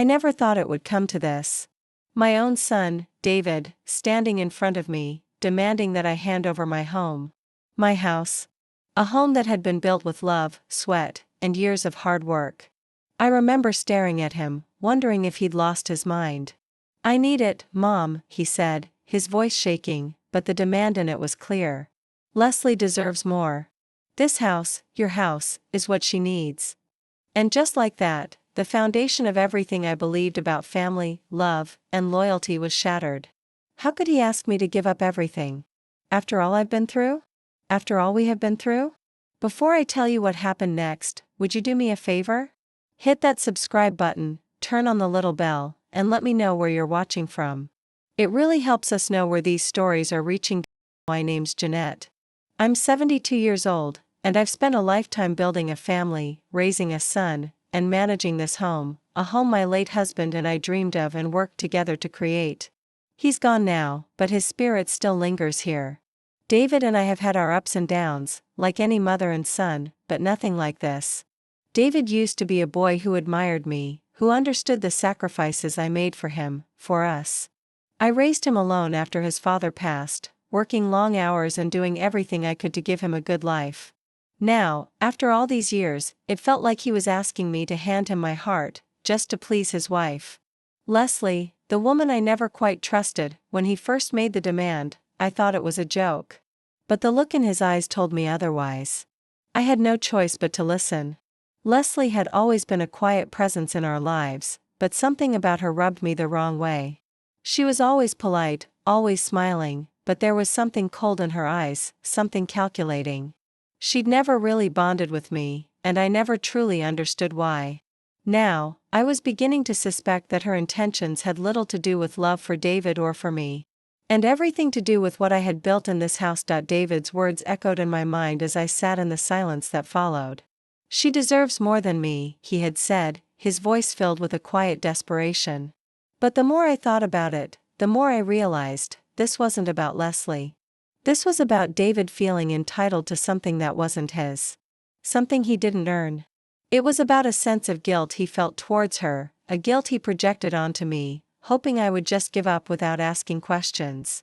I never thought it would come to this. My own son, David, standing in front of me, demanding that I hand over my home. My house. A home that had been built with love, sweat, and years of hard work. I remember staring at him, wondering if he'd lost his mind. "I need it, Mom," he said, his voice shaking, but the demand in it was clear. "Leslie deserves more. This house, your house, is what she needs." And just like that, the foundation of everything I believed about family, love, and loyalty was shattered. How could he ask me to give up everything? After all I've been through? After all we have been through? Before I tell you what happened next, would you do me a favor? Hit that subscribe button, turn on the little bell, and let me know where you're watching from. It really helps us know where these stories are reaching. My name's Jeanette. I'm 72 years old, and I've spent a lifetime building a family, raising a son, and managing this home, a home my late husband and I dreamed of and worked together to create. He's gone now, but his spirit still lingers here. David and I have had our ups and downs, like any mother and son, but nothing like this. David used to be a boy who admired me, who understood the sacrifices I made for him, for us. I raised him alone after his father passed, working long hours and doing everything I could to give him a good life. Now, after all these years, it felt like he was asking me to hand him my heart, just to please his wife. Leslie, the woman I never quite trusted. When he first made the demand, I thought it was a joke. But the look in his eyes told me otherwise. I had no choice but to listen. Leslie had always been a quiet presence in our lives, but something about her rubbed me the wrong way. She was always polite, always smiling, but there was something cold in her eyes, something calculating. She'd never really bonded with me, and I never truly understood why. Now, I was beginning to suspect that her intentions had little to do with love for David or for me, and everything to do with what I had built in this house. David's words echoed in my mind as I sat in the silence that followed. "She deserves more than me," he had said, his voice filled with a quiet desperation. But the more I thought about it, the more I realized, this wasn't about Leslie. This was about David feeling entitled to something that wasn't his. Something he didn't earn. It was about a sense of guilt he felt towards her, a guilt he projected onto me, hoping I would just give up without asking questions.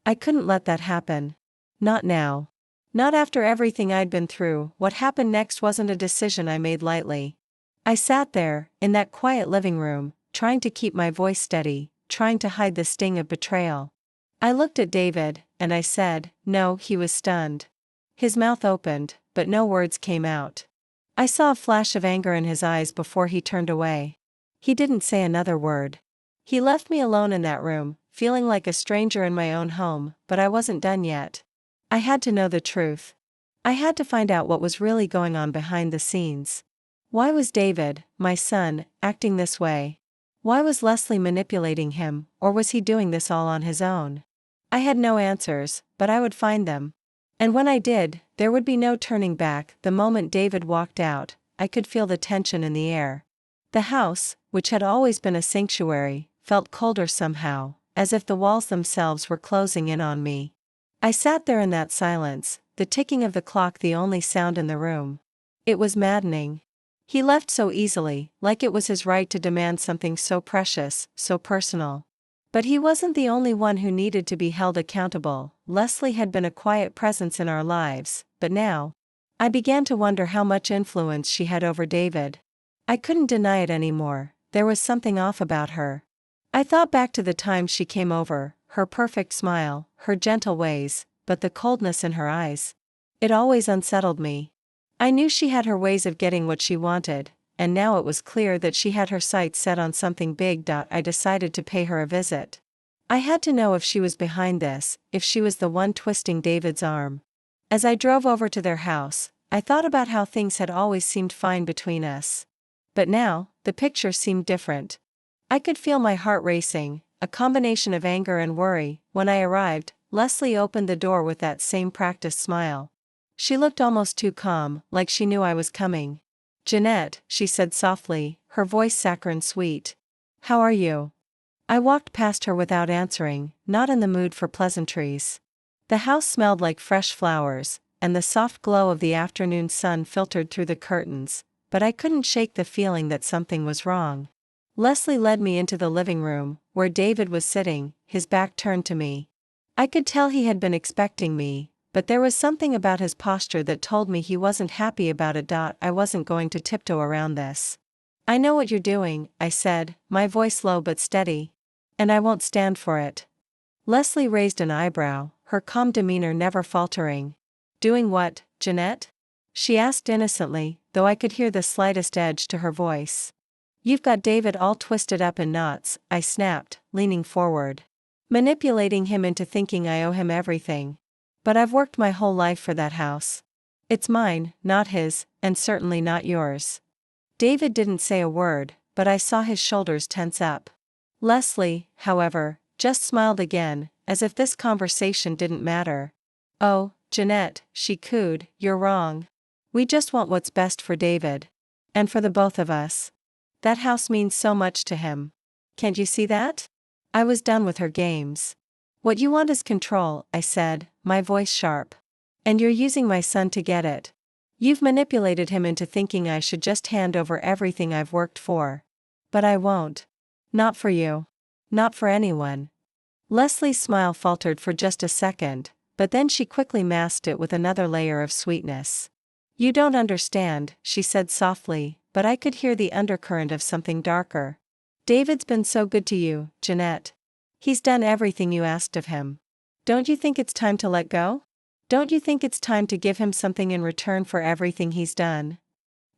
I couldn't let that happen. Not now. Not after everything I'd been through. What happened next wasn't a decision I made lightly. I sat there, in that quiet living room, trying to keep my voice steady, trying to hide the sting of betrayal. I looked at David, and I said, "No." He was stunned. His mouth opened, but no words came out. I saw a flash of anger in his eyes before he turned away. He didn't say another word. He left me alone in that room, feeling like a stranger in my own home, but I wasn't done yet. I had to know the truth. I had to find out what was really going on behind the scenes. Why was David, my son, acting this way? Why was Leslie manipulating him, or was he doing this all on his own? I had no answers, but I would find them. And when I did, there would be no turning back. The moment David walked out, I could feel the tension in the air. The house, which had always been a sanctuary, felt colder somehow, as if the walls themselves were closing in on me. I sat there in that silence, the ticking of the clock the only sound in the room. It was maddening. He left so easily, like it was his right to demand something so precious, so personal. But he wasn't the only one who needed to be held accountable. Leslie had been a quiet presence in our lives, but now, I began to wonder how much influence she had over David. I couldn't deny it anymore. There was something off about her. I thought back to the times she came over, her perfect smile, her gentle ways, but the coldness in her eyes. It always unsettled me. I knew she had her ways of getting what she wanted, and now it was clear that she had her sights set on something big. I decided to pay her a visit. I had to know if she was behind this, if she was the one twisting David's arm. As I drove over to their house, I thought about how things had always seemed fine between us. But now, the picture seemed different. I could feel my heart racing, a combination of anger and worry. When I arrived, Leslie opened the door with that same practiced smile. She looked almost too calm, like she knew I was coming. "Jeanette," she said softly, her voice saccharine sweet. "How are you?" I walked past her without answering, not in the mood for pleasantries. The house smelled like fresh flowers, and the soft glow of the afternoon sun filtered through the curtains, but I couldn't shake the feeling that something was wrong. Leslie led me into the living room, where David was sitting, his back turned to me. I could tell he had been expecting me, but there was something about his posture that told me he wasn't happy about it. I wasn't going to tiptoe around this. "I know what you're doing," I said, my voice low but steady. "And I won't stand for it." Leslie raised an eyebrow, her calm demeanor never faltering. "Doing what, Jeanette?" she asked innocently, though I could hear the slightest edge to her voice. "You've got David all twisted up in knots," I snapped, leaning forward. "Manipulating him into thinking I owe him everything. But I've worked my whole life for that house. It's mine, not his, and certainly not yours." David didn't say a word, but I saw his shoulders tense up. Leslie, however, just smiled again, as if this conversation didn't matter. "Oh, Jeanette," she cooed, "you're wrong. We just want what's best for David. And for the both of us. That house means so much to him. Can't you see that?" I was done with her games. "What you want is control," I said, my voice sharp. "And you're using my son to get it. You've manipulated him into thinking I should just hand over everything I've worked for. But I won't. Not for you. Not for anyone." Leslie's smile faltered for just a second, but then she quickly masked it with another layer of sweetness. "You don't understand," she said softly, but I could hear the undercurrent of something darker. "David's been so good to you, Jeanette. He's done everything you asked of him. Don't you think it's time to let go? Don't you think it's time to give him something in return for everything he's done?"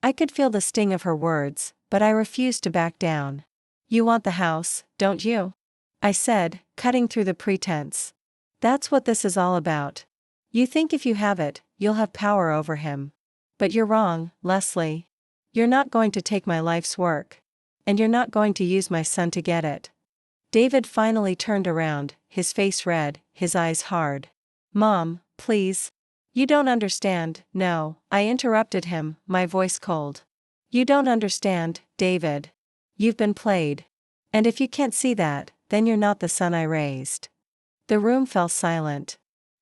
I could feel the sting of her words, but I refused to back down. "You want the house, don't you?" I said, cutting through the pretense. "That's what this is all about. You think if you have it, you'll have power over him. But you're wrong, Leslie. You're not going to take my life's work. And you're not going to use my son to get it." David finally turned around, his face red, his eyes hard. "Mom, please. You don't understand." "No," I interrupted him, my voice cold. "You don't understand, David. You've been played. And if you can't see that, then you're not the son I raised." The room fell silent.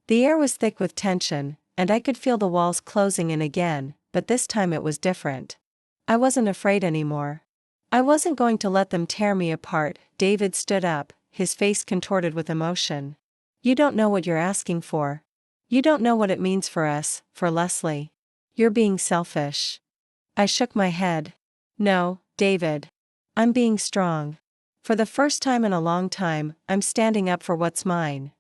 The air was thick with tension, and I could feel the walls closing in again, but this time it was different. I wasn't afraid anymore. I wasn't going to let them tear me apart. David stood up, his face contorted with emotion. "You don't know what you're asking for. You don't know what it means for us, for Leslie. You're being selfish." I shook my head. "No, David. I'm being strong. For the first time in a long time, I'm standing up for what's mine."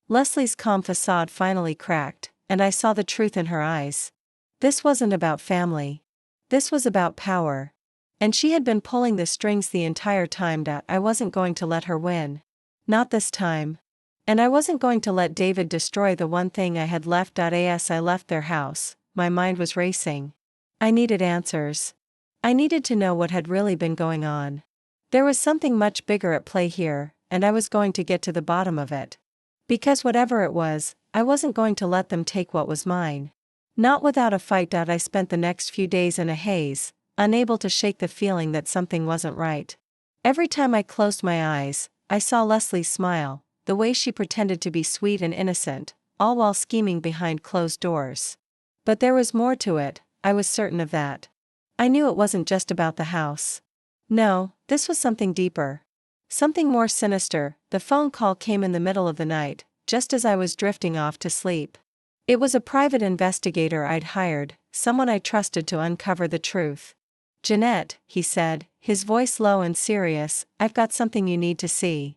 Leslie's calm facade finally cracked, and I saw the truth in her eyes. This wasn't about family. This was about power. And she had been pulling the strings the entire time. I wasn't going to let her win. Not this time. And I wasn't going to let David destroy the one thing I had left. As I left their house, my mind was racing. I needed answers. I needed to know what had really been going on. There was something much bigger at play here, and I was going to get to the bottom of it. Because whatever it was, I wasn't going to let them take what was mine. Not without a fight. I spent the next few days in a haze, unable to shake the feeling that something wasn't right. Every time I closed my eyes, I saw Leslie smile, the way she pretended to be sweet and innocent, all while scheming behind closed doors. But there was more to it, I was certain of that. I knew it wasn't just about the house. No, this was something deeper. Something more sinister. The phone call came in the middle of the night, just as I was drifting off to sleep. It was a private investigator I'd hired, someone I trusted to uncover the truth. "Jeanette," he said, his voice low and serious, "I've got something you need to see."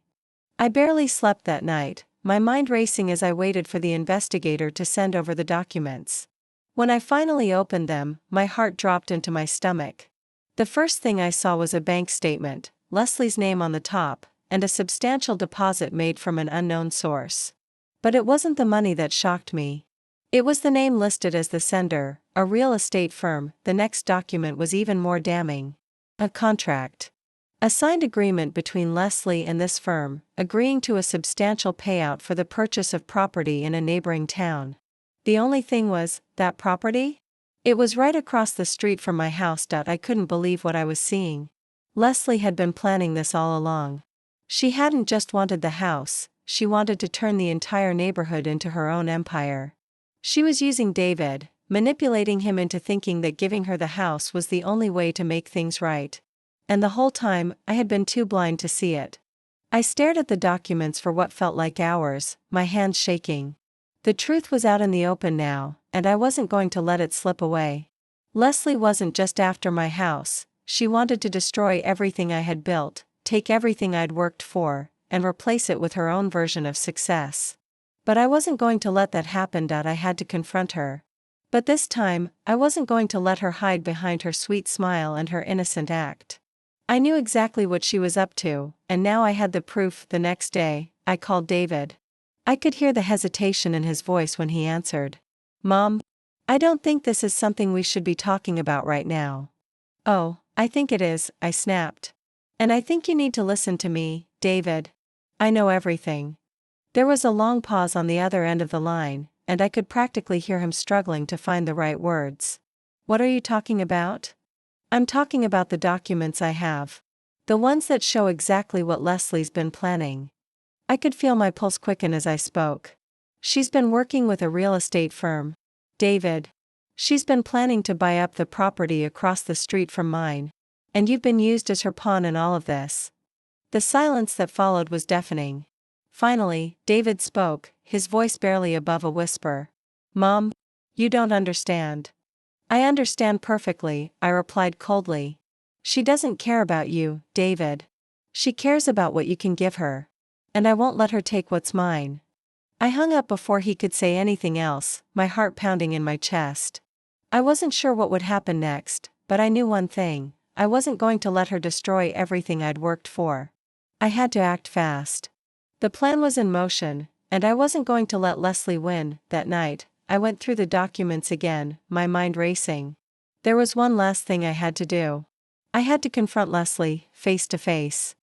I barely slept that night, my mind racing as I waited for the investigator to send over the documents. When I finally opened them, my heart dropped into my stomach. The first thing I saw was a bank statement, Leslie's name on the top, and a substantial deposit made from an unknown source. But it wasn't the money that shocked me. It was the name listed as the sender, a real estate firm. The next document was even more damning. A contract. A signed agreement between Leslie and this firm, agreeing to a substantial payout for the purchase of property in a neighboring town. The only thing was, that property? It was right across the street from my house. I couldn't believe what I was seeing. Leslie had been planning this all along. She hadn't just wanted the house, she wanted to turn the entire neighborhood into her own empire. She was using David, manipulating him into thinking that giving her the house was the only way to make things right. And the whole time, I had been too blind to see it. I stared at the documents for what felt like hours, my hands shaking. The truth was out in the open now, and I wasn't going to let it slip away. Leslie wasn't just after my house, she wanted to destroy everything I had built, take everything I'd worked for, and replace it with her own version of success. But I wasn't going to let that happen. I had to confront her. But this time, I wasn't going to let her hide behind her sweet smile and her innocent act. I knew exactly what she was up to, and now I had the proof. The next day, I called David. I could hear the hesitation in his voice when he answered. "Mom, I don't think this is something we should be talking about right now." "Oh, I think it is," I snapped. "And I think you need to listen to me, David. I know everything." There was a long pause on the other end of the line, and I could practically hear him struggling to find the right words. "What are you talking about?" "I'm talking about the documents I have. The ones that show exactly what Leslie's been planning." I could feel my pulse quicken as I spoke. "She's been working with a real estate firm, David. She's been planning to buy up the property across the street from mine. And you've been used as her pawn in all of this." The silence that followed was deafening. Finally, David spoke, his voice barely above a whisper. "Mom, you don't understand." "I understand perfectly," I replied coldly. "She doesn't care about you, David. She cares about what you can give her. And I won't let her take what's mine." I hung up before he could say anything else, my heart pounding in my chest. I wasn't sure what would happen next, but I knew one thing: I wasn't going to let her destroy everything I'd worked for. I had to act fast. The plan was in motion, and I wasn't going to let Leslie win. That night, I went through the documents again, my mind racing. There was one last thing I had to do. I had to confront Leslie, face to face.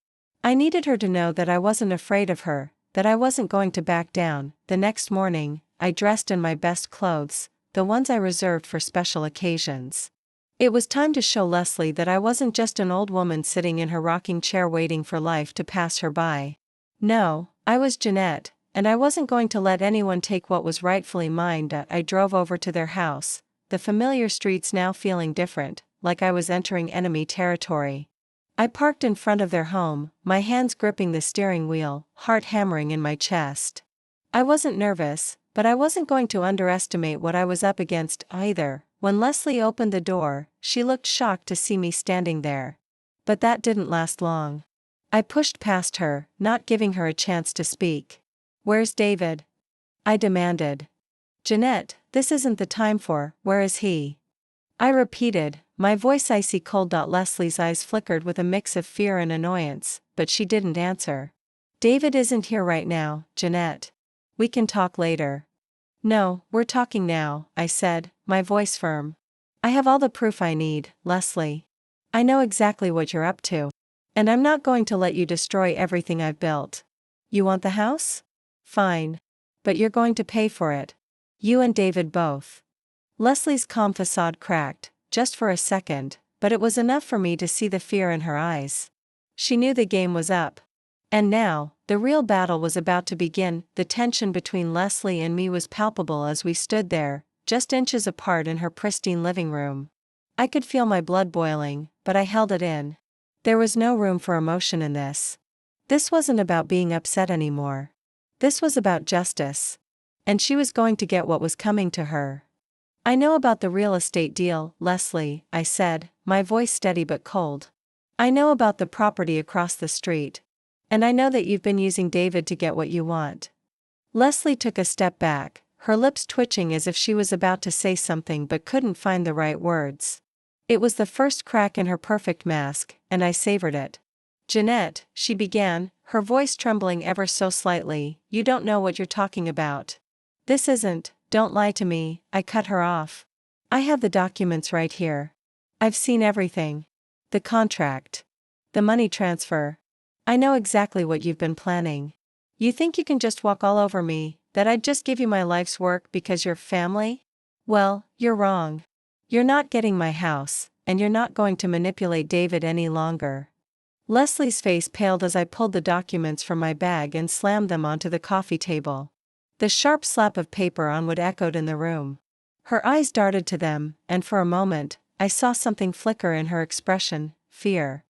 I needed her to know that I wasn't afraid of her, that I wasn't going to back down. The next morning, I dressed in my best clothes, the ones I reserved for special occasions. It was time to show Leslie that I wasn't just an old woman sitting in her rocking chair waiting for life to pass her by. No, I was Jeanette, and I wasn't going to let anyone take what was rightfully mine. I drove over to their house, the familiar streets now feeling different, like I was entering enemy territory. I parked in front of their home, my hands gripping the steering wheel, heart hammering in my chest. I wasn't nervous, but I wasn't going to underestimate what I was up against either. When Leslie opened the door, she looked shocked to see me standing there. But that didn't last long. I pushed past her, not giving her a chance to speak. "Where's David?" I demanded. "Jeanette, this isn't the time for, where is he?" I repeated, my voice icy cold. Leslie's eyes flickered with a mix of fear and annoyance, but she didn't answer. "David isn't here right now, Jeanette. We can talk later." "No, we're talking now," I said, my voice firm. "I have all the proof I need, Leslie. I know exactly what you're up to. And I'm not going to let you destroy everything I've built. You want the house? Fine. But you're going to pay for it. You and David both." Leslie's calm facade cracked, just for a second, but it was enough for me to see the fear in her eyes. She knew the game was up. And now, the real battle was about to begin. The tension between Leslie and me was palpable as we stood there, just inches apart in her pristine living room. I could feel my blood boiling, but I held it in. There was no room for emotion in this. This wasn't about being upset anymore. This was about justice. And she was going to get what was coming to her. "I know about the real estate deal, Leslie," I said, my voice steady but cold. "I know about the property across the street. And I know that you've been using David to get what you want." Leslie took a step back, her lips twitching as if she was about to say something but couldn't find the right words. It was the first crack in her perfect mask, and I savored it. "Jeanette," she began, her voice trembling ever so slightly, "you don't know what you're talking about. This isn't, don't lie to me," I cut her off. "I have the documents right here. I've seen everything. The contract. The money transfer. I know exactly what you've been planning. You think you can just walk all over me, that I'd just give you my life's work because you're family? Well, you're wrong. You're not getting my house, and you're not going to manipulate David any longer." Leslie's face paled as I pulled the documents from my bag and slammed them onto the coffee table. The sharp slap of paper on wood echoed in the room. Her eyes darted to them, and for a moment, I saw something flicker in her expression: fear.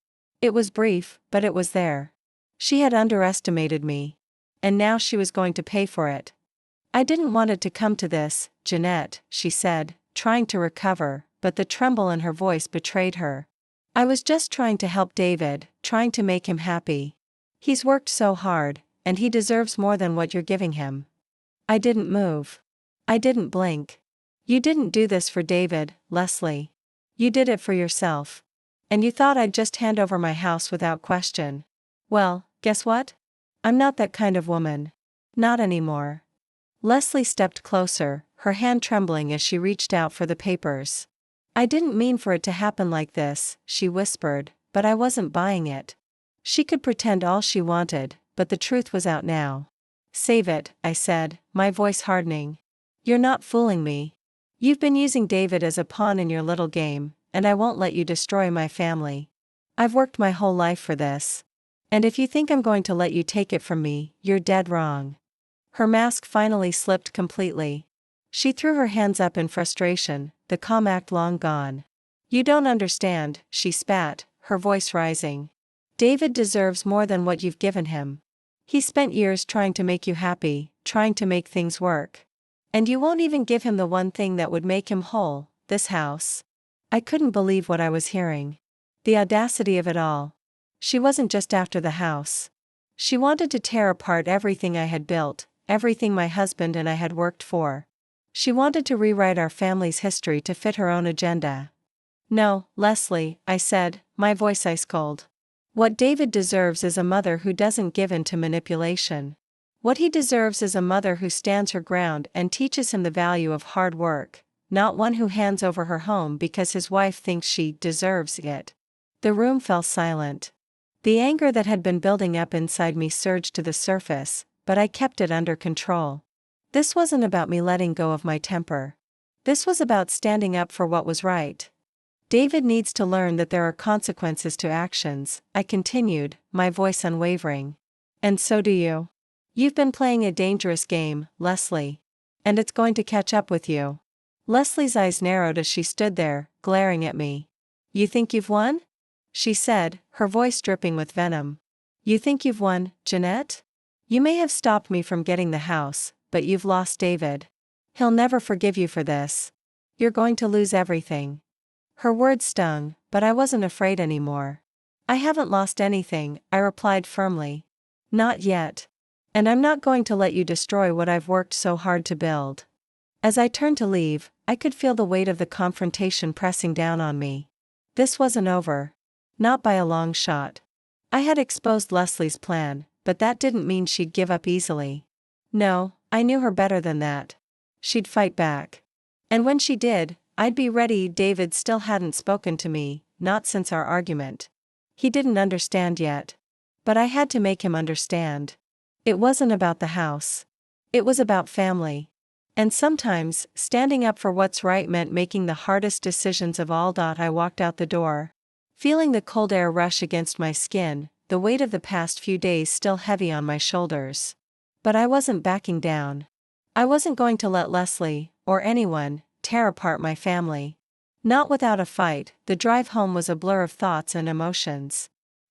It was brief, but it was there. She had underestimated me. And now she was going to pay for it. I didn't want it to come to this, Jeanette, she said, trying to recover, but the tremble in her voice betrayed her. I was just trying to help David, trying to make him happy. He's worked so hard, and he deserves more than what you're giving him. I didn't move. I didn't blink. You didn't do this for David, Leslie. You did it for yourself. And you thought I'd just hand over my house without question. Well, guess what? I'm not that kind of woman. Not anymore. Leslie stepped closer, her hand trembling as she reached out for the papers. I didn't mean for it to happen like this, she whispered, but I wasn't buying it. She could pretend all she wanted, but the truth was out now. Save it, I said, my voice hardening. You're not fooling me. You've been using David as a pawn in your little game, and I won't let you destroy my family. I've worked my whole life for this. And if you think I'm going to let you take it from me, you're dead wrong. Her mask finally slipped completely. She threw her hands up in frustration, the calm act long gone. You don't understand, she spat, her voice rising. David deserves more than what you've given him. He spent years trying to make you happy, trying to make things work. And you won't even give him the one thing that would make him whole, this house. I couldn't believe what I was hearing. The audacity of it all. She wasn't just after the house. She wanted to tear apart everything I had built, everything my husband and I had worked for. She wanted to rewrite our family's history to fit her own agenda. No, Leslie, I said, my voice ice cold. What David deserves is a mother who doesn't give in to manipulation. What he deserves is a mother who stands her ground and teaches him the value of hard work, not one who hands over her home because his wife thinks she deserves it. The room fell silent. The anger that had been building up inside me surged to the surface, but I kept it under control. This wasn't about me letting go of my temper. This was about standing up for what was right. David needs to learn that there are consequences to actions, I continued, my voice unwavering. And so do you. You've been playing a dangerous game, Leslie. And it's going to catch up with you. Leslie's eyes narrowed as she stood there, glaring at me. You think you've won? She said, her voice dripping with venom. You think you've won, Jeanette? You may have stopped me from getting the house, but you've lost David. He'll never forgive you for this. You're going to lose everything. Her words stung, but I wasn't afraid anymore. I haven't lost anything, I replied firmly. Not yet. And I'm not going to let you destroy what I've worked so hard to build. As I turned to leave, I could feel the weight of the confrontation pressing down on me. This wasn't over. Not by a long shot. I had exposed Leslie's plan, but that didn't mean she'd give up easily. No, I knew her better than that. She'd fight back. And when she did, I'd be ready. David still hadn't spoken to me, not since our argument. He didn't understand yet. But I had to make him understand. It wasn't about the house. It was about family. And sometimes, standing up for what's right meant making the hardest decisions of all. I walked out the door. Feeling the cold air rush against my skin, the weight of the past few days still heavy on my shoulders. But I wasn't backing down. I wasn't going to let Leslie, or anyone, tear apart my family. Not without a fight. The drive home was a blur of thoughts and emotions.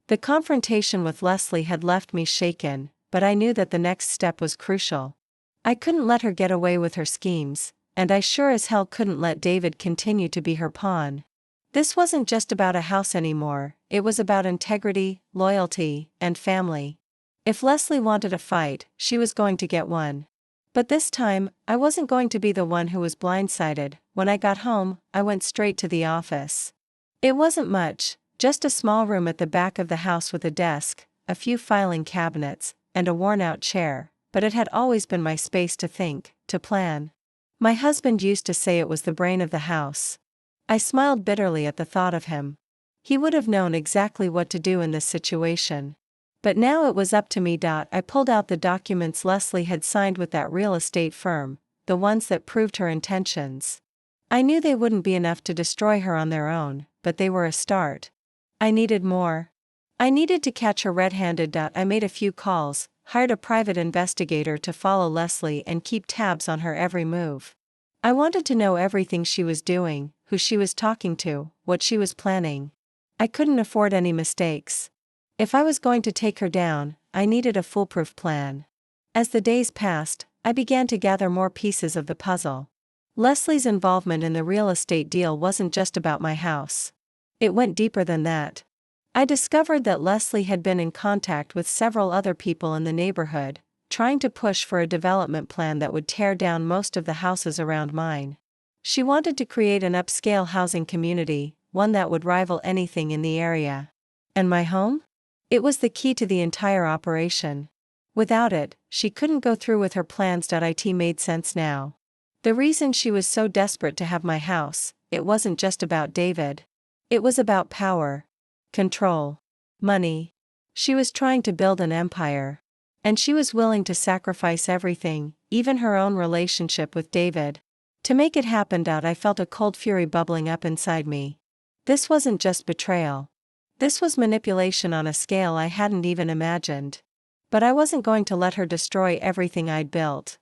The confrontation with Leslie had left me shaken, but I knew that the next step was crucial. I couldn't let her get away with her schemes, and I sure as hell couldn't let David continue to be her pawn. This wasn't just about a house anymore, it was about integrity, loyalty, and family. If Leslie wanted a fight, she was going to get one. But this time, I wasn't going to be the one who was blindsided. When I got home, I went straight to the office. It wasn't much, just a small room at the back of the house with a desk, a few filing cabinets, and a worn-out chair, but it had always been my space to think, to plan. My husband used to say it was the brain of the house. I smiled bitterly at the thought of him. He would have known exactly what to do in this situation. But now it was up to me. I pulled out the documents Leslie had signed with that real estate firm, the ones that proved her intentions. I knew they wouldn't be enough to destroy her on their own, but they were a start. I needed more. I needed to catch her red-handed. I made a few calls, hired a private investigator to follow Leslie and keep tabs on her every move. I wanted to know everything she was doing, who she was talking to, what she was planning. I couldn't afford any mistakes. If I was going to take her down, I needed a foolproof plan. As the days passed, I began to gather more pieces of the puzzle. Leslie's involvement in the real estate deal wasn't just about my house. It went deeper than that. I discovered that Leslie had been in contact with several other people in the neighborhood, trying to push for a development plan that would tear down most of the houses around mine. She wanted to create an upscale housing community, one that would rival anything in the area. And my home? It was the key to the entire operation. Without it, she couldn't go through with her plans. It made sense now. The reason she was so desperate to have my house, it wasn't just about David. It was about power, control, money. She was trying to build an empire. And she was willing to sacrifice everything, even her own relationship with David. To make it happen. I felt a cold fury bubbling up inside me. This wasn't just betrayal. This was manipulation on a scale I hadn't even imagined. But I wasn't going to let her destroy everything I'd built.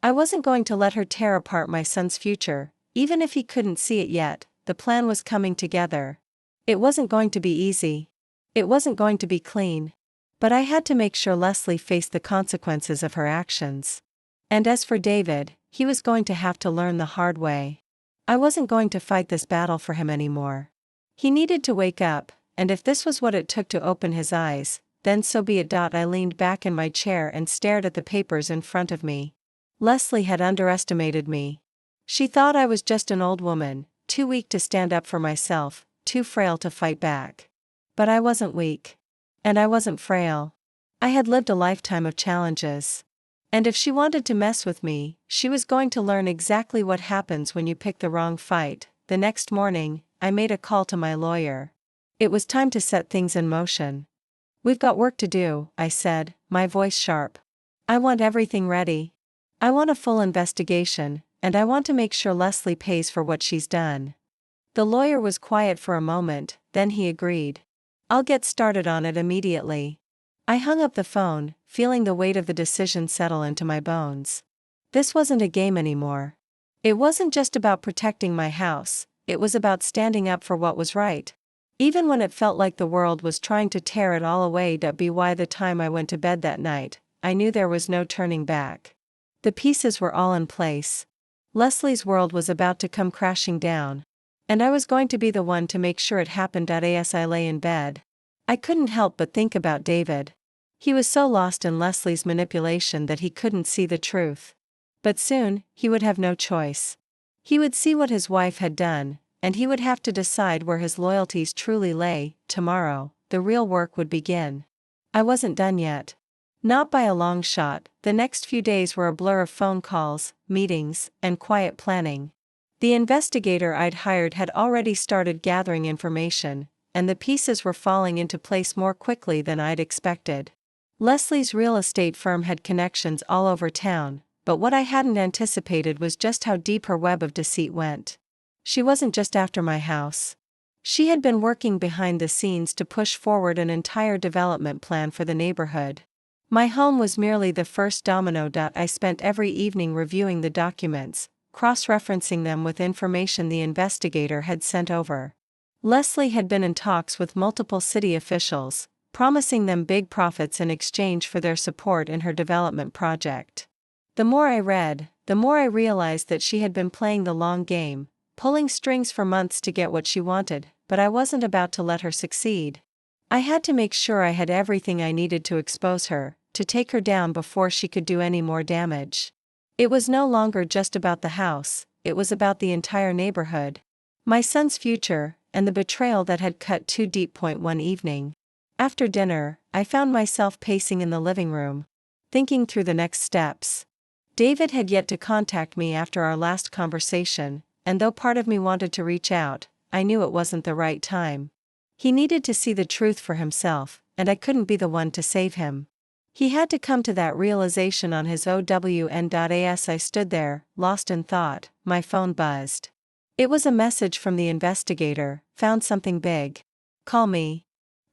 I wasn't going to let her tear apart my son's future, even if he couldn't see it yet. The plan was coming together. It wasn't going to be easy. It wasn't going to be clean. But I had to make sure Leslie faced the consequences of her actions. And as for David, he was going to have to learn the hard way. I wasn't going to fight this battle for him anymore. He needed to wake up, and if this was what it took to open his eyes, then so be it. I leaned back in my chair and stared at the papers in front of me. Leslie had underestimated me. She thought I was just an old woman, too weak to stand up for myself, too frail to fight back. But I wasn't weak. And I wasn't frail. I had lived a lifetime of challenges. And if she wanted to mess with me, she was going to learn exactly what happens when you pick the wrong fight. The next morning, I made a call to my lawyer. It was time to set things in motion. "We've got work to do," I said, my voice sharp. "I want everything ready. I want a full investigation, and I want to make sure Leslie pays for what she's done." The lawyer was quiet for a moment, then he agreed. "I'll get started on it immediately." I hung up the phone, feeling the weight of the decision settle into my bones. This wasn't a game anymore. It wasn't just about protecting my house, it was about standing up for what was right. Even when it felt like the world was trying to tear it all away. By the time I went to bed that night, I knew there was no turning back. The pieces were all in place. Leslie's world was about to come crashing down. And I was going to be the one to make sure it happened. As I lay in bed, I couldn't help but think about David. He was so lost in Leslie's manipulation that he couldn't see the truth. But soon, he would have no choice. He would see what his wife had done, and he would have to decide where his loyalties truly lay. Tomorrow, the real work would begin. I wasn't done yet. Not by a long shot. The next few days were a blur of phone calls, meetings, and quiet planning. The investigator I'd hired had already started gathering information, and the pieces were falling into place more quickly than I'd expected. Leslie's real estate firm had connections all over town, but what I hadn't anticipated was just how deep her web of deceit went. She wasn't just after my house. She had been working behind the scenes to push forward an entire development plan for the neighborhood. My home was merely the first domino. I spent every evening reviewing the documents, cross-referencing them with information the investigator had sent over. Leslie had been in talks with multiple city officials, promising them big profits in exchange for their support in her development project. The more I read, the more I realized that she had been playing the long game, pulling strings for months to get what she wanted, but I wasn't about to let her succeed. I had to make sure I had everything I needed to expose her, to take her down before she could do any more damage. It was no longer just about the house, it was about the entire neighborhood. My son's future, and the betrayal that had cut too deep. One evening, after dinner, I found myself pacing in the living room, thinking through the next steps. David had yet to contact me after our last conversation, and though part of me wanted to reach out, I knew it wasn't the right time. He needed to see the truth for himself, and I couldn't be the one to save him. He had to come to that realization on his own. As I stood there, lost in thought, my phone buzzed. It was a message from the investigator. "Found something big. Call me."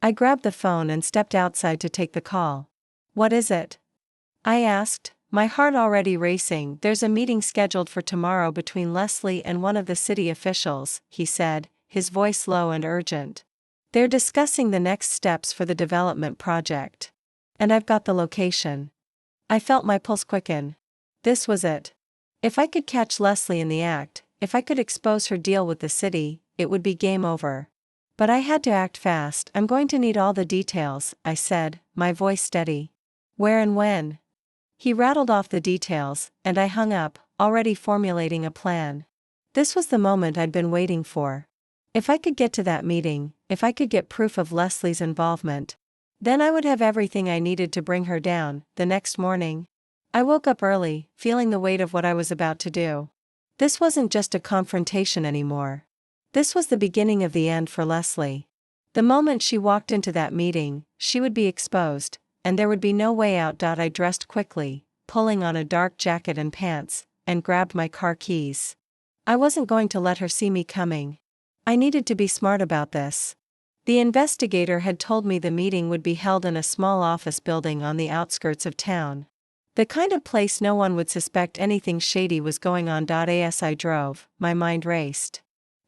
I grabbed the phone and stepped outside to take the call. "What is it?" I asked, my heart already racing. "There's a meeting scheduled for tomorrow between Leslie and one of the city officials," he said, his voice low and urgent. They're discussing the next steps for the development project. And I've got the location. I felt my pulse quicken. This was it. If I could catch Leslie in the act, if I could expose her deal with the city, it would be game over. But I had to act fast. I'm going to need all the details, I said, my voice steady. Where and when? He rattled off the details, and I hung up, already formulating a plan. This was the moment I'd been waiting for. If I could get to that meeting, if I could get proof of Leslie's involvement, then I would have everything I needed to bring her down. The next morning, I woke up early, feeling the weight of what I was about to do. This wasn't just a confrontation anymore. This was the beginning of the end for Leslie. The moment she walked into that meeting, she would be exposed, and there would be no way out. I dressed quickly, pulling on a dark jacket and pants, and grabbed my car keys. I wasn't going to let her see me coming. I needed to be smart about this. The investigator had told me the meeting would be held in a small office building on the outskirts of town. The kind of place no one would suspect anything shady was going on. As I drove, my mind raced.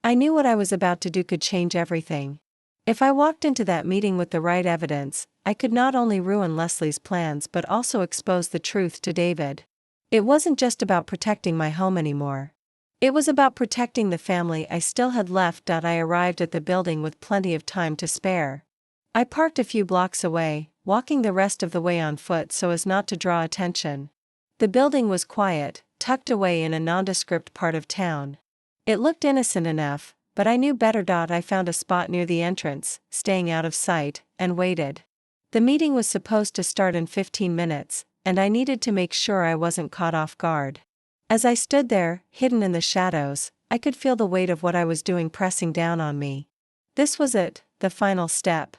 I knew what I was about to do could change everything. If I walked into that meeting with the right evidence, I could not only ruin Leslie's plans but also expose the truth to David. It wasn't just about protecting my home anymore. It was about protecting the family I still had left. I arrived at the building with plenty of time to spare. I parked a few blocks away, walking the rest of the way on foot so as not to draw attention. The building was quiet, tucked away in a nondescript part of town. It looked innocent enough, but I knew better. I found a spot near the entrance, staying out of sight, and waited. The meeting was supposed to start in 15 minutes, and I needed to make sure I wasn't caught off guard. As I stood there, hidden in the shadows, I could feel the weight of what I was doing pressing down on me. This was it, the final step.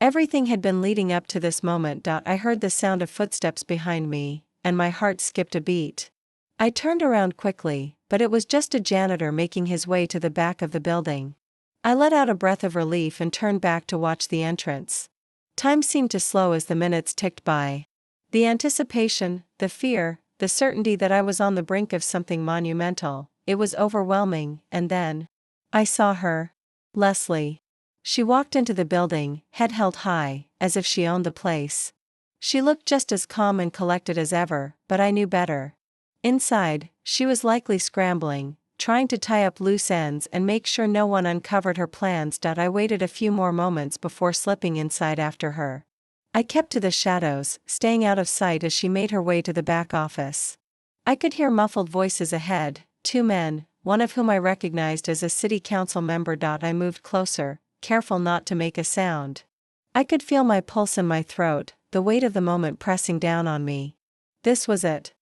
Everything had been leading up to this moment. I heard the sound of footsteps behind me, and my heart skipped a beat. I turned around quickly, but it was just a janitor making his way to the back of the building. I let out a breath of relief and turned back to watch the entrance. Time seemed to slow as the minutes ticked by. The anticipation, the fear, the certainty that I was on the brink of something monumental, it was overwhelming. And then I saw her. Leslie. She walked into the building, head held high, as if she owned the place. She looked just as calm and collected as ever, but I knew better. Inside, she was likely scrambling, trying to tie up loose ends and make sure no one uncovered her plans. I waited a few more moments before slipping inside after her. I kept to the shadows, staying out of sight as she made her way to the back office. I could hear muffled voices ahead, 2 men, one of whom I recognized as a city council member. I moved closer, careful not to make a sound. I could feel my pulse in my throat, the weight of the moment pressing down on me. This was it.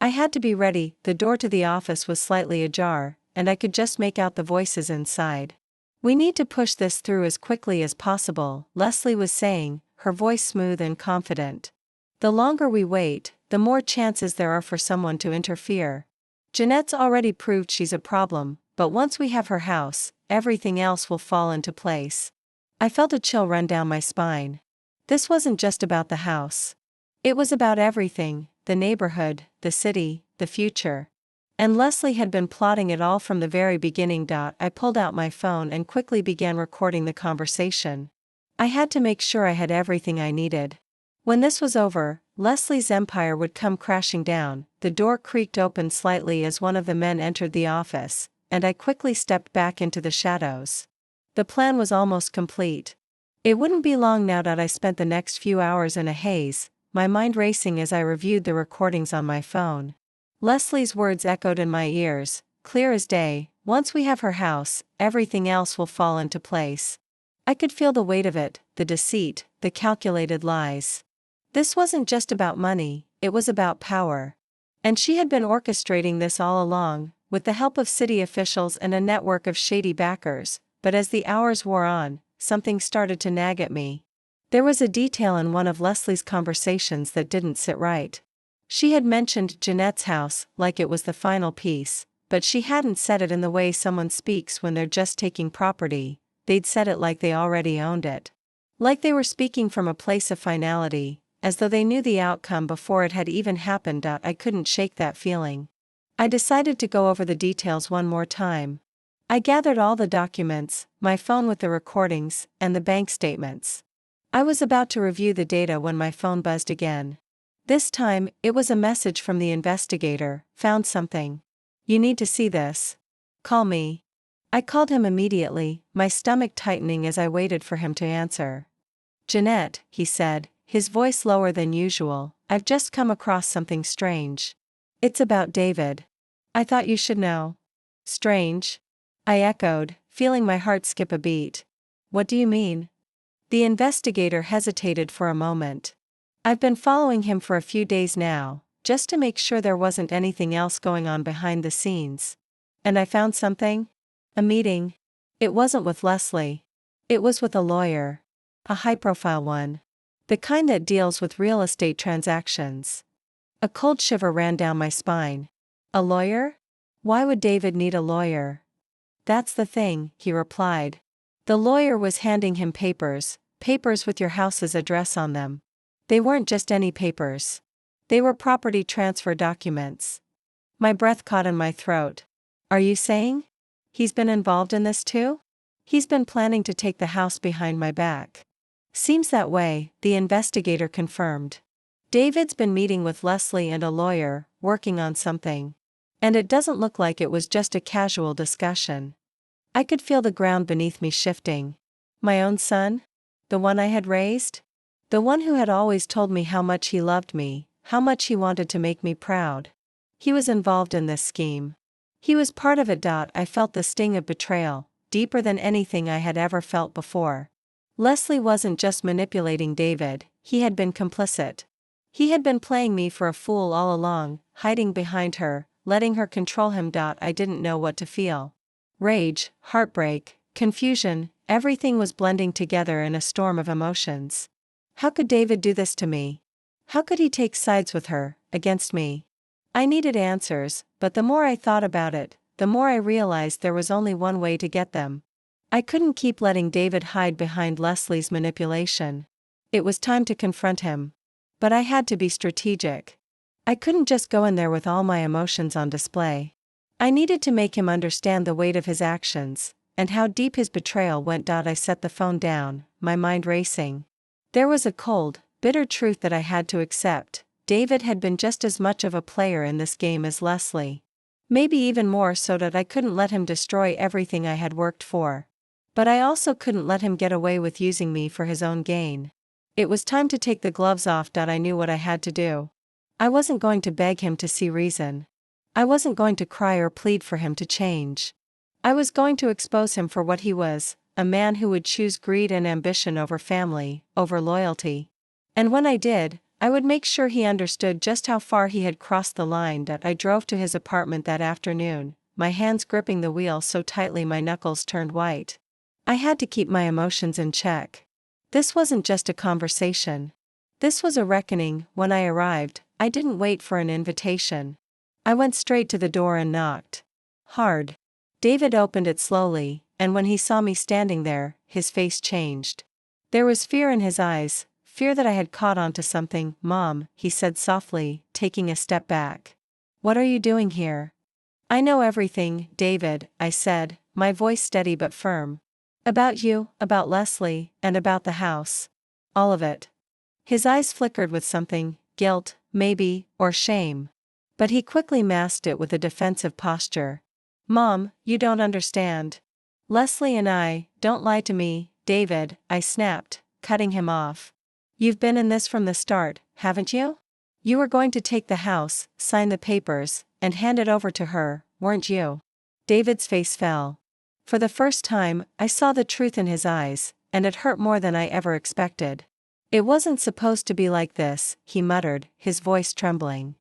I had to be ready. The door to the office was slightly ajar, and I could just make out the voices inside. "We need to push this through as quickly as possible," Leslie was saying, her voice smooth and confident. "The longer we wait, the more chances there are for someone to interfere. Jeanette's already proved she's a problem, but once we have her house, everything else will fall into place." I felt a chill run down my spine. This wasn't just about the house. It was about everything, the neighborhood, the city, the future. And Leslie had been plotting it all from the very beginning. I pulled out my phone and quickly began recording the conversation. I had to make sure I had everything I needed. When this was over, Leslie's empire would come crashing down. The door creaked open slightly as one of the men entered the office, and I quickly stepped back into the shadows. The plan was almost complete. It wouldn't be long now. I spent the next few hours in a haze, my mind racing as I reviewed the recordings on my phone. Leslie's words echoed in my ears, clear as day: "Once we have her house, everything else will fall into place." I could feel the weight of it, the deceit, the calculated lies. This wasn't just about money, it was about power. And she had been orchestrating this all along, with the help of city officials and a network of shady backers. But as the hours wore on, something started to nag at me. There was a detail in one of Leslie's conversations that didn't sit right. She had mentioned Jeanette's house like it was the final piece, but she hadn't said it in the way someone speaks when they're just taking property. They'd said it like they already owned it. Like they were speaking from a place of finality, as though they knew the outcome before it had even happened. I couldn't shake that feeling. I decided to go over the details one more time. I gathered all the documents, my phone with the recordings, and the bank statements. I was about to review the data when my phone buzzed again. This time, it was a message from the investigator. Found something. You need to see this. Call me. I called him immediately, my stomach tightening as I waited for him to answer. Jeanette, he said, his voice lower than usual, I've just come across something strange. It's about David. I thought you should know. Strange? I echoed, feeling my heart skip a beat. What do you mean? The investigator hesitated for a moment. I've been following him for a few days now, just to make sure there wasn't anything else going on behind the scenes. And I found something? A meeting. It wasn't with Leslie. It was with a lawyer. A high-profile one. The kind that deals with real estate transactions. A cold shiver ran down my spine. A lawyer? Why would David need a lawyer? That's the thing, he replied. The lawyer was handing him papers with your house's address on them. They weren't just any papers. They were property transfer documents. My breath caught in my throat. Are you saying? He's been involved in this too? He's been planning to take the house behind my back. Seems that way, the investigator confirmed. David's been meeting with Leslie and a lawyer, working on something. And it doesn't look like it was just a casual discussion. I could feel the ground beneath me shifting. My own son? The one I had raised? The one who had always told me how much he loved me, how much he wanted to make me proud. He was involved in this scheme. He was part of it. I felt the sting of betrayal, deeper than anything I had ever felt before. Leslie wasn't just manipulating David, he had been complicit. He had been playing me for a fool all along, hiding behind her, letting her control him. I didn't know what to feel. Rage, heartbreak, confusion, everything was blending together in a storm of emotions. How could David do this to me? How could he take sides with her, against me? I needed answers, but the more I thought about it, the more I realized there was only one way to get them. I couldn't keep letting David hide behind Leslie's manipulation. It was time to confront him. But I had to be strategic. I couldn't just go in there with all my emotions on display. I needed to make him understand the weight of his actions, and how deep his betrayal went. I set the phone down, my mind racing. There was a cold, bitter truth that I had to accept. David had been just as much of a player in this game as Leslie. Maybe even more so. That I couldn't let him destroy everything I had worked for. But I also couldn't let him get away with using me for his own gain. It was time to take the gloves off. I knew what I had to do. I wasn't going to beg him to see reason. I wasn't going to cry or plead for him to change. I was going to expose him for what he was, a man who would choose greed and ambition over family, over loyalty. And when I did, I would make sure he understood just how far he had crossed the line. I drove to his apartment that afternoon, my hands gripping the wheel so tightly my knuckles turned white. I had to keep my emotions in check. This wasn't just a conversation. This was a reckoning. When I arrived, I didn't wait for an invitation. I went straight to the door and knocked. Hard. David opened it slowly, and when he saw me standing there, his face changed. There was fear in his eyes, fear that I had caught on to something. Mom, he said softly, taking a step back. What are you doing here? I know everything, David, I said, my voice steady but firm. About you, about Leslie, and about the house. All of it. His eyes flickered with something, guilt, maybe, or shame. But he quickly masked it with a defensive posture. Mom, you don't understand. Leslie and I, don't lie to me, David, I snapped, cutting him off. You've been in this from the start, haven't you? You were going to take the house, sign the papers, and hand it over to her, weren't you? David's face fell. For the first time, I saw the truth in his eyes, and it hurt more than I ever expected. It wasn't supposed to be like this, he muttered, his voice trembling.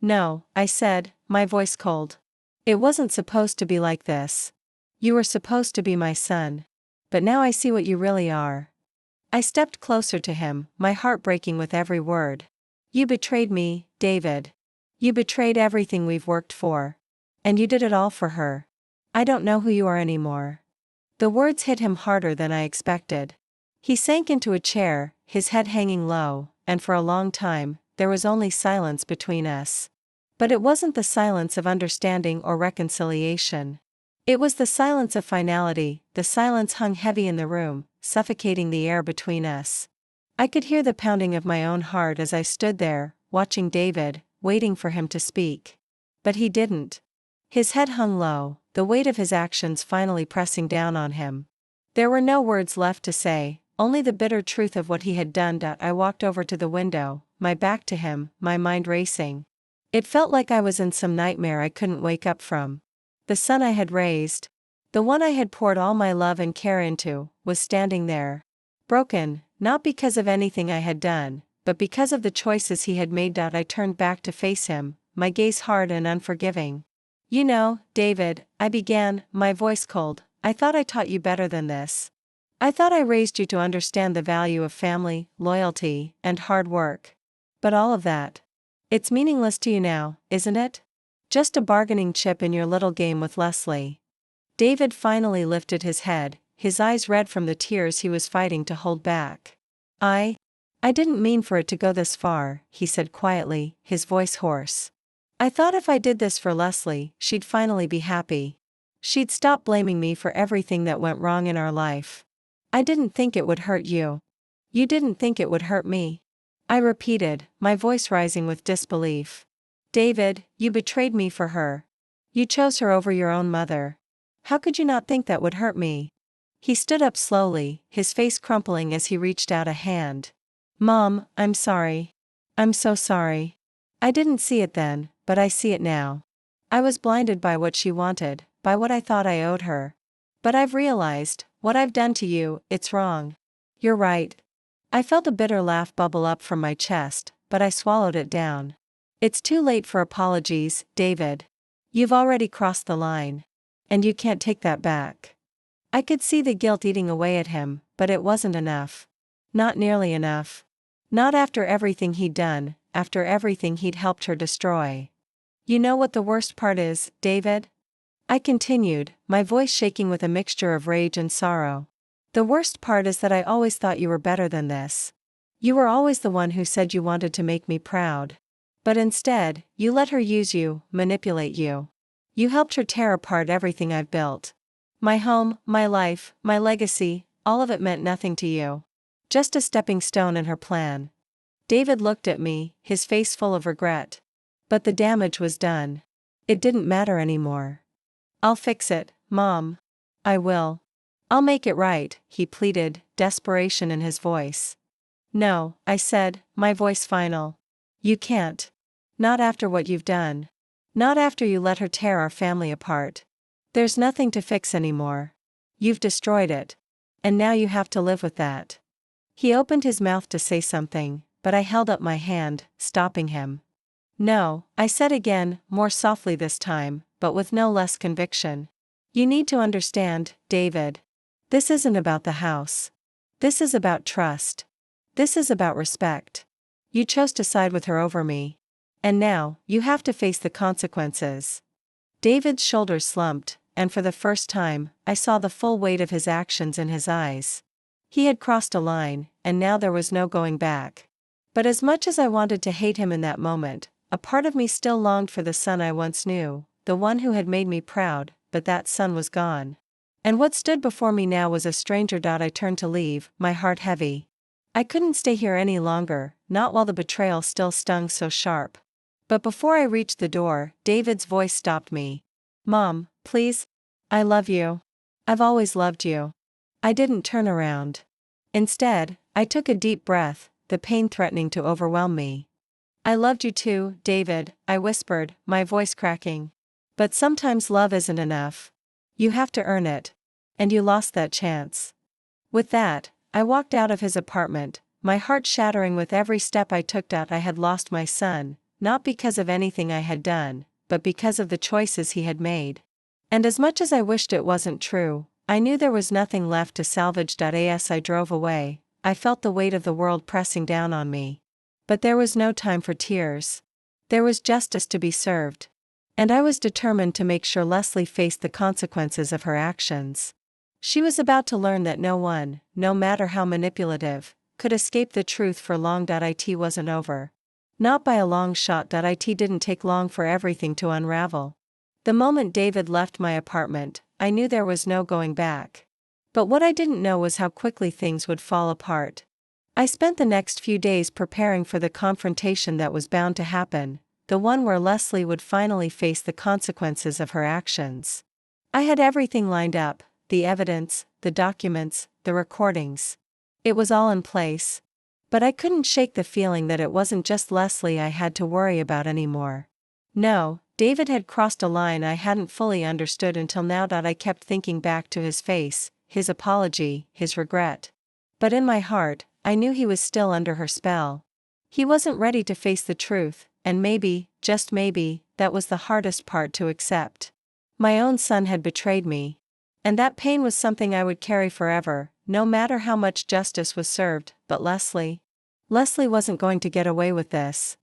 No, I said, my voice cold. It wasn't supposed to be like this. You were supposed to be my son. But now I see what you really are. I stepped closer to him, my heart breaking with every word. You betrayed me, David. You betrayed everything we've worked for. And you did it all for her. I don't know who you are anymore. The words hit him harder than I expected. He sank into a chair, his head hanging low, and for a long time, there was only silence between us. But it wasn't the silence of understanding or reconciliation. It was the silence of finality. The silence hung heavy in the room, suffocating the air between us. I could hear the pounding of my own heart as I stood there, watching David, waiting for him to speak. But he didn't. His head hung low, the weight of his actions finally pressing down on him. There were no words left to say, only the bitter truth of what he had done. I walked over to the window, my back to him, my mind racing. It felt like I was in some nightmare I couldn't wake up from. The son I had raised, the one I had poured all my love and care into, was standing there. Broken, not because of anything I had done, but because of the choices he had made. I turned back to face him, my gaze hard and unforgiving. "You know, David," I began, my voice cold, "I thought I taught you better than this. I thought I raised you to understand the value of family, loyalty, and hard work. But all of that, it's meaningless to you now, isn't it? Just a bargaining chip in your little game with Leslie." David finally lifted his head, his eyes red from the tears he was fighting to hold back. I didn't mean for it to go this far," he said quietly, his voice hoarse. "I thought if I did this for Leslie, she'd finally be happy. She'd stop blaming me for everything that went wrong in our life. I didn't think it would hurt you. You didn't think it would hurt me." I repeated, my voice rising with disbelief. "David, you betrayed me for her. You chose her over your own mother. How could you not think that would hurt me?" He stood up slowly, his face crumpling as he reached out a hand. "Mom, I'm sorry. I'm so sorry. I didn't see it then, but I see it now. I was blinded by what she wanted, by what I thought I owed her. But I've realized, what I've done to you, it's wrong. You're right." I felt a bitter laugh bubble up from my chest, but I swallowed it down. "It's too late for apologies, David. You've already crossed the line. And you can't take that back." I could see the guilt eating away at him, but it wasn't enough. Not nearly enough. Not after everything he'd done, after everything he'd helped her destroy. "You know what the worst part is, David?" I continued, my voice shaking with a mixture of rage and sorrow. "The worst part is that I always thought you were better than this. You were always the one who said you wanted to make me proud. But instead, you let her use you, manipulate you. You helped her tear apart everything I've built. My home, my life, my legacy, all of it meant nothing to you. Just a stepping stone in her plan." David looked at me, his face full of regret. "But the damage was done. It didn't matter anymore." "I'll fix it, Mom. I will. I'll make it right," he pleaded, desperation in his voice. "No," I said, my voice final. "You can't. Not after what you've done. Not after you let her tear our family apart. There's nothing to fix anymore. You've destroyed it. And now you have to live with that." He opened his mouth to say something, but I held up my hand, stopping him. "No," I said again, more softly this time, but with no less conviction. "You need to understand, David. This isn't about the house. This is about trust. This is about respect. You chose to side with her over me. And now, you have to face the consequences." David's shoulders slumped, and for the first time, I saw the full weight of his actions in his eyes. He had crossed a line, and now there was no going back. But as much as I wanted to hate him in that moment, a part of me still longed for the son I once knew, the one who had made me proud, but that son was gone. And what stood before me now was a stranger. I turned to leave, my heart heavy. I couldn't stay here any longer, not while the betrayal still stung so sharp. But before I reached the door, David's voice stopped me. "Mom, please. I love you. I've always loved you." I didn't turn around. Instead, I took a deep breath, the pain threatening to overwhelm me. "I loved you too, David," I whispered, my voice cracking. "But sometimes love isn't enough. You have to earn it. And you lost that chance." With that, I walked out of his apartment, my heart shattering with every step I took. I had lost my son, not because of anything I had done, but because of the choices he had made. And as much as I wished it wasn't true, I knew there was nothing left to salvage. As I drove away, I felt the weight of the world pressing down on me. But there was no time for tears. There was justice to be served. And I was determined to make sure Leslie faced the consequences of her actions. She was about to learn that no one, no matter how manipulative, could escape the truth for long. It wasn't over. Not by a long shot. It didn't take long for everything to unravel. The moment David left my apartment, I knew there was no going back. But what I didn't know was how quickly things would fall apart. I spent the next few days preparing for the confrontation that was bound to happen, the one where Leslie would finally face the consequences of her actions. I had everything lined up, the evidence, the documents, the recordings. It was all in place. But I couldn't shake the feeling that it wasn't just Leslie I had to worry about anymore. No, David had crossed a line I hadn't fully understood until now. I kept thinking back to his face, his apology, his regret. But in my heart, I knew he was still under her spell. He wasn't ready to face the truth, and maybe, just maybe, that was the hardest part to accept. My own son had betrayed me. And that pain was something I would carry forever, no matter how much justice was served. But Leslie wasn't going to get away with this.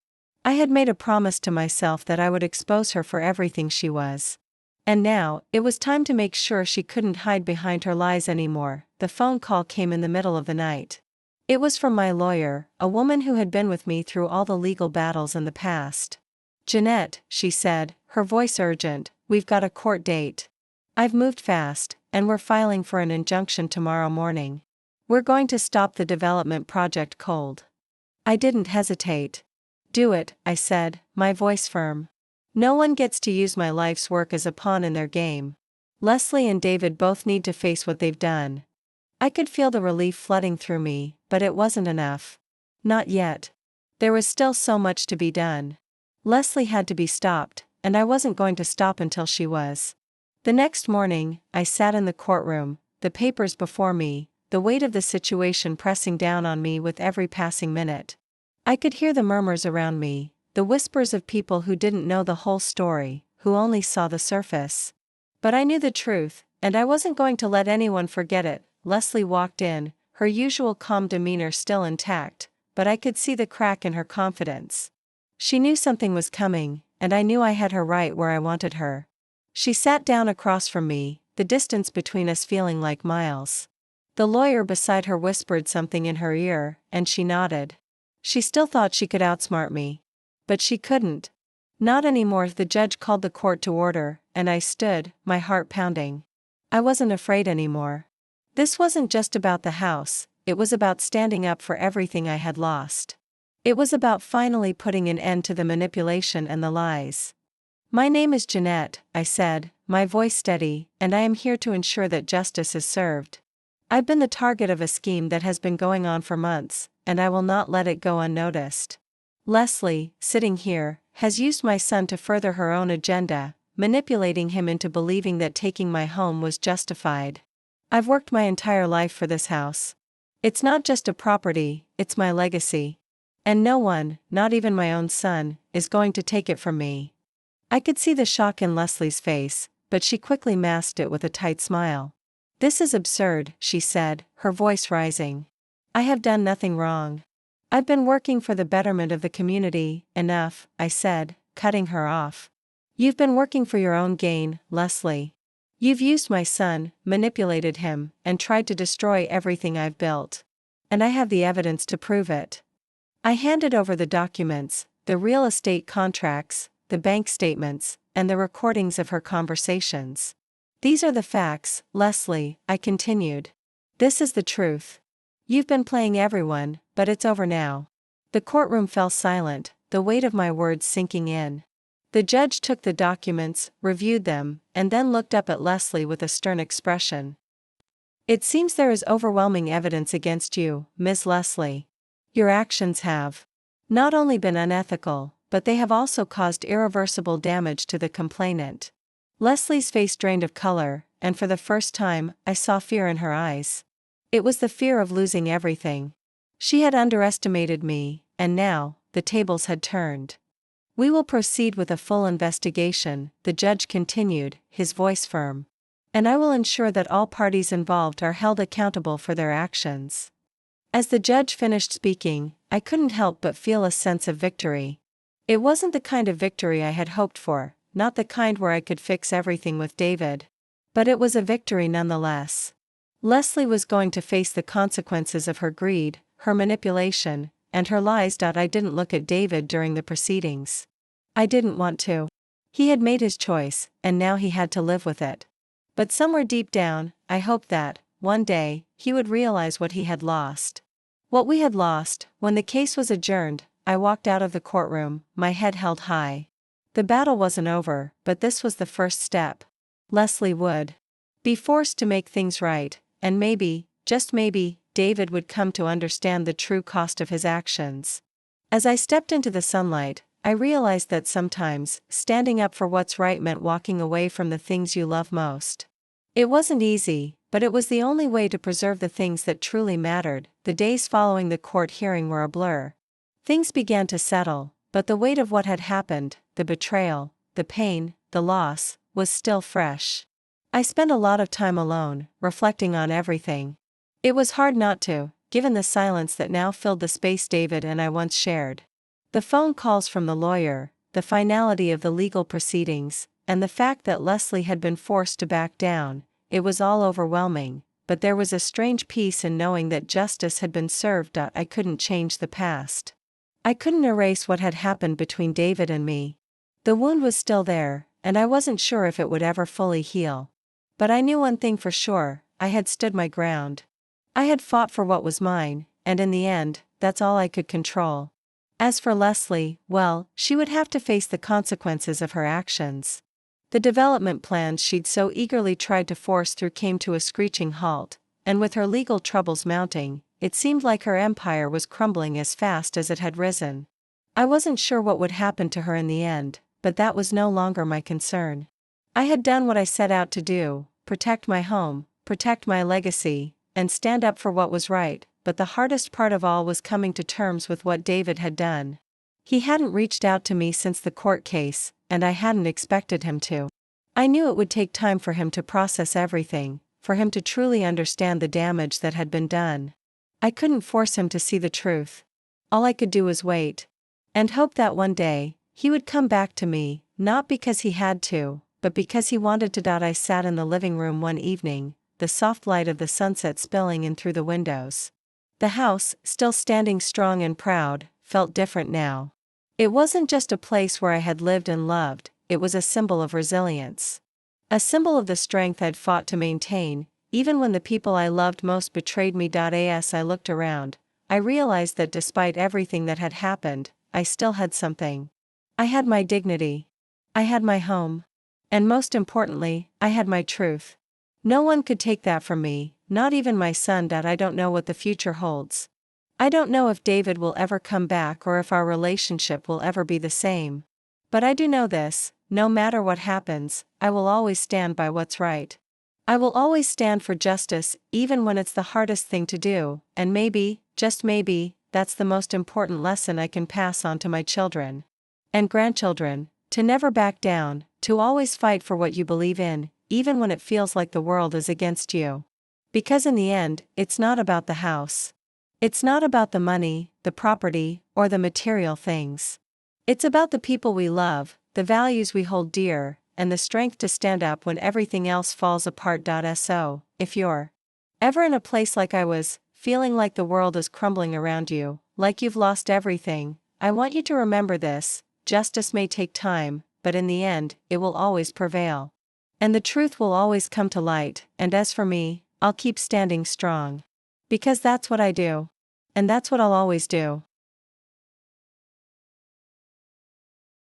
I had made a promise to myself that I would expose her for everything she was. And now, it was time to make sure she couldn't hide behind her lies anymore. The phone call came in the middle of the night. It was from my lawyer, a woman who had been with me through all the legal battles in the past. "Jeanette," she said, her voice urgent, "we've got a court date. I've moved fast, and we're filing for an injunction tomorrow morning. We're going to stop the development project cold." I didn't hesitate. "Do it," I said, my voice firm. "No one gets to use my life's work as a pawn in their game. Leslie and David both need to face what they've done." I could feel the relief flooding through me, but it wasn't enough. Not yet. There was still so much to be done. Leslie had to be stopped, and I wasn't going to stop until she was. The next morning, I sat in the courtroom, the papers before me, the weight of the situation pressing down on me with every passing minute. I could hear the murmurs around me, the whispers of people who didn't know the whole story, who only saw the surface. But I knew the truth, and I wasn't going to let anyone forget it. Leslie walked in, her usual calm demeanor still intact, but I could see the crack in her confidence. She knew something was coming, and I knew I had her right where I wanted her. She sat down across from me, the distance between us feeling like miles. The lawyer beside her whispered something in her ear, and she nodded. She still thought she could outsmart me. But she couldn't. Not anymore. The judge called the court to order, and I stood, my heart pounding. I wasn't afraid anymore. This wasn't just about the house, it was about standing up for everything I had lost. It was about finally putting an end to the manipulation and the lies. "My name is Jeanette," I said, my voice steady, "and I am here to ensure that justice is served. I've been the target of a scheme that has been going on for months, and I will not let it go unnoticed. Leslie, sitting here, has used my son to further her own agenda, manipulating him into believing that taking my home was justified. I've worked my entire life for this house. It's not just a property, it's my legacy. And no one, not even my own son, is going to take it from me." I could see the shock in Leslie's face, but she quickly masked it with a tight smile. "This is absurd," she said, her voice rising. "I have done nothing wrong. I've been working for the betterment of the community." "Enough," I said, cutting her off. "You've been working for your own gain, Leslie. You've used my son, manipulated him, and tried to destroy everything I've built. And I have the evidence to prove it." I handed over the documents, the real estate contracts, the bank statements, and the recordings of her conversations. "These are the facts, Leslie," I continued. "This is the truth. You've been playing everyone, but it's over now." The courtroom fell silent, the weight of my words sinking in. The judge took the documents, reviewed them, and then looked up at Leslie with a stern expression. "It seems there is overwhelming evidence against you, Ms. Leslie. Your actions have not only been unethical, but they have also caused irreversible damage to the complainant." Leslie's face drained of color, and for the first time, I saw fear in her eyes. It was the fear of losing everything. She had underestimated me, and now, the tables had turned. "We will proceed with a full investigation," the judge continued, his voice firm. "And I will ensure that all parties involved are held accountable for their actions." As the judge finished speaking, I couldn't help but feel a sense of victory. It wasn't the kind of victory I had hoped for, not the kind where I could fix everything with David. But it was a victory nonetheless. Leslie was going to face the consequences of her greed, her manipulation, and her lies. I didn't look at David during the proceedings. I didn't want to. He had made his choice, and now he had to live with it. But somewhere deep down, I hoped that, one day, he would realize what he had lost. What we had lost. When the case was adjourned, I walked out of the courtroom, my head held high. The battle wasn't over, but this was the first step. Leslie would be forced to make things right, and maybe, just maybe, David would come to understand the true cost of his actions. As I stepped into the sunlight, I realized that sometimes, standing up for what's right meant walking away from the things you love most. It wasn't easy, but it was the only way to preserve the things that truly mattered. The days following the court hearing were a blur. Things began to settle, but the weight of what had happened, the betrayal, the pain, the loss, was still fresh. I spent a lot of time alone, reflecting on everything. It was hard not to, given the silence that now filled the space David and I once shared. The phone calls from the lawyer, the finality of the legal proceedings, and the fact that Leslie had been forced to back down, it was all overwhelming, but there was a strange peace in knowing that justice had been served. I couldn't change the past. I couldn't erase what had happened between David and me. The wound was still there, and I wasn't sure if it would ever fully heal. But I knew one thing for sure, I had stood my ground. I had fought for what was mine, and in the end, that's all I could control. As for Leslie, well, she would have to face the consequences of her actions. The development plans she'd so eagerly tried to force through came to a screeching halt, and with her legal troubles mounting, it seemed like her empire was crumbling as fast as it had risen. I wasn't sure what would happen to her in the end, but that was no longer my concern. I had done what I set out to do, protect my home, protect my legacy, and stand up for what was right. But the hardest part of all was coming to terms with what David had done. He hadn't reached out to me since the court case, and I hadn't expected him to. I knew it would take time for him to process everything, for him to truly understand the damage that had been done. I couldn't force him to see the truth. All I could do was wait. And hope that one day, he would come back to me, not because he had to, but because he wanted to. I sat in the living room one evening, the soft light of the sunset spilling in through the windows. The house, still standing strong and proud, felt different now. It wasn't just a place where I had lived and loved, it was a symbol of resilience. A symbol of the strength I'd fought to maintain, even when the people I loved most betrayed me. As I looked around, I realized that despite everything that had happened, I still had something. I had my dignity. I had my home. And most importantly, I had my truth. No one could take that from me, not even my son. I don't know what the future holds. I don't know if David will ever come back or if our relationship will ever be the same. But I do know this, no matter what happens, I will always stand by what's right. I will always stand for justice, even when it's the hardest thing to do, and maybe, just maybe, that's the most important lesson I can pass on to my children and grandchildren, to never back down, to always fight for what you believe in, even when it feels like the world is against you. Because in the end, it's not about the house. It's not about the money, the property, or the material things. It's about the people we love, the values we hold dear, and the strength to stand up when everything else falls apart. So, if you're ever in a place like I was, feeling like the world is crumbling around you, like you've lost everything, I want you to remember this: justice may take time, but in the end, it will always prevail. And the truth will always come to light. And as for me, I'll keep standing strong. Because that's what I do. And that's what I'll always do.